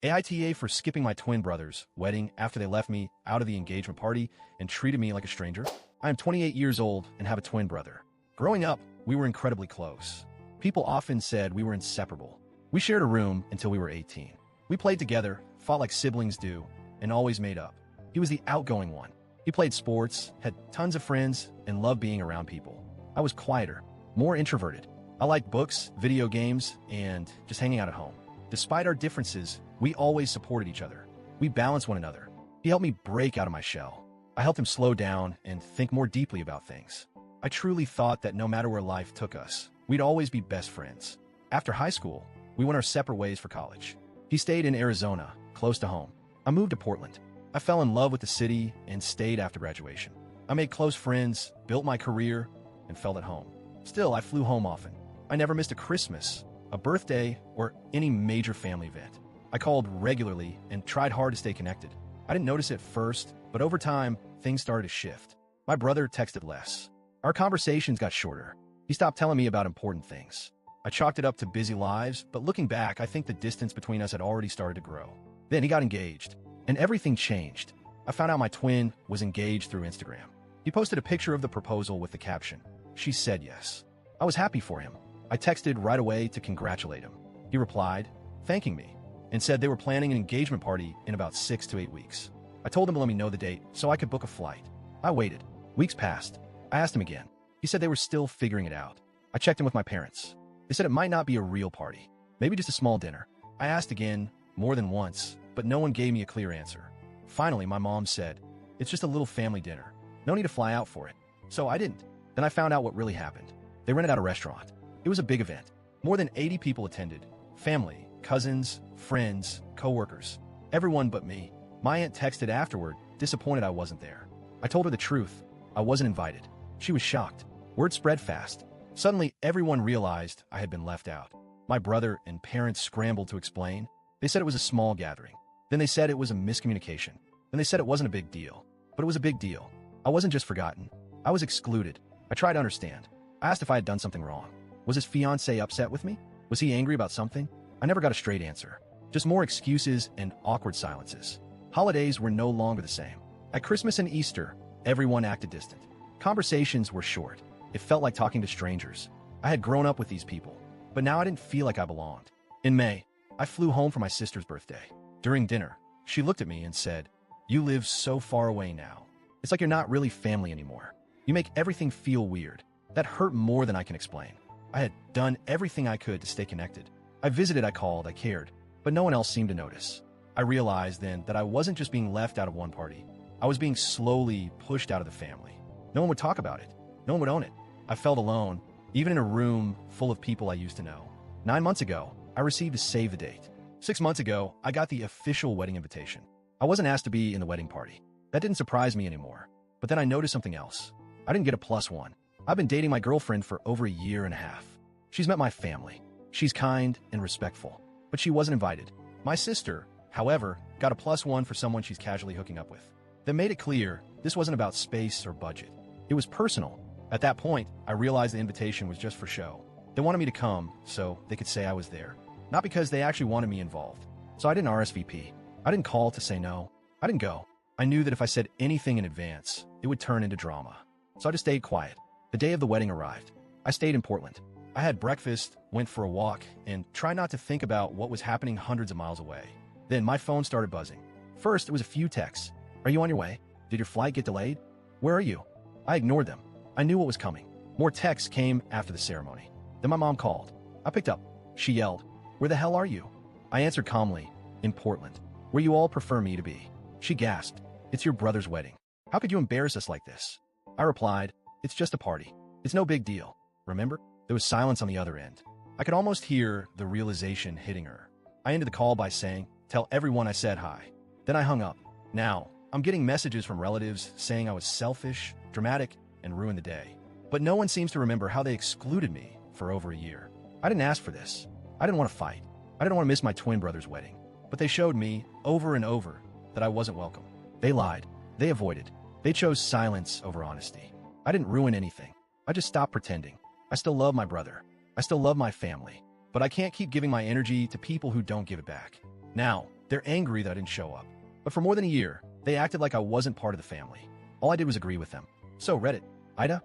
AITA for skipping my twin brother's wedding after they left me out of the engagement party and treated me like a stranger. I am 28 years old and have a twin brother. Growing up, we were incredibly close. People often said we were inseparable. We shared a room until we were 18. We played together, fought like siblings do, and always made up. He was the outgoing one. He played sports, had tons of friends, and loved being around people. I was quieter, more introverted. I liked books, video games, and just hanging out at home. Despite our differences, we always supported each other. We balanced one another. He helped me break out of my shell. I helped him slow down and think more deeply about things. I truly thought that no matter where life took us, we'd always be best friends. After high school, we went our separate ways for college. He stayed in Arizona, close to home. I moved to Portland. I fell in love with the city and stayed after graduation. I made close friends, built my career, and felt at home. Still, I flew home often. I never missed a Christmas, a birthday, or any major family event. I called regularly and tried hard to stay connected. I didn't notice it first, but over time, things started to shift. My brother texted less. Our conversations got shorter. He stopped telling me about important things. I chalked it up to busy lives, but looking back, I think the distance between us had already started to grow. Then he got engaged, and everything changed. I found out my twin was engaged through Instagram. He posted a picture of the proposal with the caption, "She said yes." I was happy for him. I texted right away to congratulate him. He replied, thanking me, and said they were planning an engagement party in about 6 to 8 weeks. I told him to let me know the date so I could book a flight. I waited. Weeks passed. I asked him again. He said they were still figuring it out. I checked in with my parents. They said it might not be a real party, maybe just a small dinner. I asked again, more than once, but no one gave me a clear answer. Finally, my mom said, "It's just a little family dinner. No need to fly out for it." So I didn't. Then I found out what really happened. They rented out a restaurant. It was a big event. More than 80 people attended. Family, cousins, friends, co-workers. Everyone but me. My aunt texted afterward, disappointed I wasn't there. I told her the truth. I wasn't invited. She was shocked. Word spread fast. Suddenly, everyone realized I had been left out. My brother and parents scrambled to explain. They said it was a small gathering. Then they said it was a miscommunication. Then they said it wasn't a big deal. But it was a big deal. I wasn't just forgotten. I was excluded. I tried to understand. I asked if I had done something wrong. Was his fiancé upset with me? Was he angry about something? I never got a straight answer. Just more excuses and awkward silences. Holidays were no longer the same. At Christmas and Easter, everyone acted distant. Conversations were short. It felt like talking to strangers. I had grown up with these people, but now I didn't feel like I belonged. In May, I flew home for my sister's birthday. During dinner, she looked at me and said, "You live so far away now. It's like you're not really family anymore. You make everything feel weird." That hurt more than I can explain. I had done everything I could to stay connected. I visited, I called, I cared, but no one else seemed to notice. I realized then that I wasn't just being left out of one party. I was being slowly pushed out of the family. No one would talk about it. No one would own it. I felt alone, even in a room full of people I used to know. 9 months ago, I received a save the date. 6 months ago, I got the official wedding invitation. I wasn't asked to be in the wedding party. That didn't surprise me anymore. But then I noticed something else. I didn't get a +1. I've been dating my girlfriend for over a year and a half. She's met my family. She's kind and respectful, but she wasn't invited. My sister, however, got a +1 for someone she's casually hooking up with. That made it clear this wasn't about space or budget. It was personal. At that point, I realized the invitation was just for show. They wanted me to come so they could say I was there, not because they actually wanted me involved. So I didn't RSVP. I didn't call to say no. I didn't go. I knew that if I said anything in advance, it would turn into drama. So I just stayed quiet. The day of the wedding arrived. I stayed in Portland. I had breakfast, went for a walk, and tried not to think about what was happening hundreds of miles away. Then my phone started buzzing. First, it was a few texts. "Are you on your way? Did your flight get delayed? Where are you?" I ignored them. I knew what was coming. More texts came after the ceremony. Then my mom called. I picked up. She yelled, "Where the hell are you?" I answered calmly, "In Portland, where you all prefer me to be." She gasped, "It's your brother's wedding. How could you embarrass us like this?" I replied, "It's just a party. It's no big deal. Remember?" There was silence on the other end. I could almost hear the realization hitting her. I ended the call by saying, "Tell everyone I said hi." Then I hung up. Now, I'm getting messages from relatives saying I was selfish, dramatic, and ruined the day. But no one seems to remember how they excluded me for over a year. I didn't ask for this. I didn't want to fight. I didn't want to miss my twin brother's wedding. But they showed me, over and over, that I wasn't welcome. They lied. They avoided. They chose silence over honesty. I didn't ruin anything. I just stopped pretending. I still love my brother. I still love my family. But I can't keep giving my energy to people who don't give it back. Now, They're angry that I didn't show up. But for more than a year, they acted like I wasn't part of the family. All I did was agree with them. So Reddit, AITA,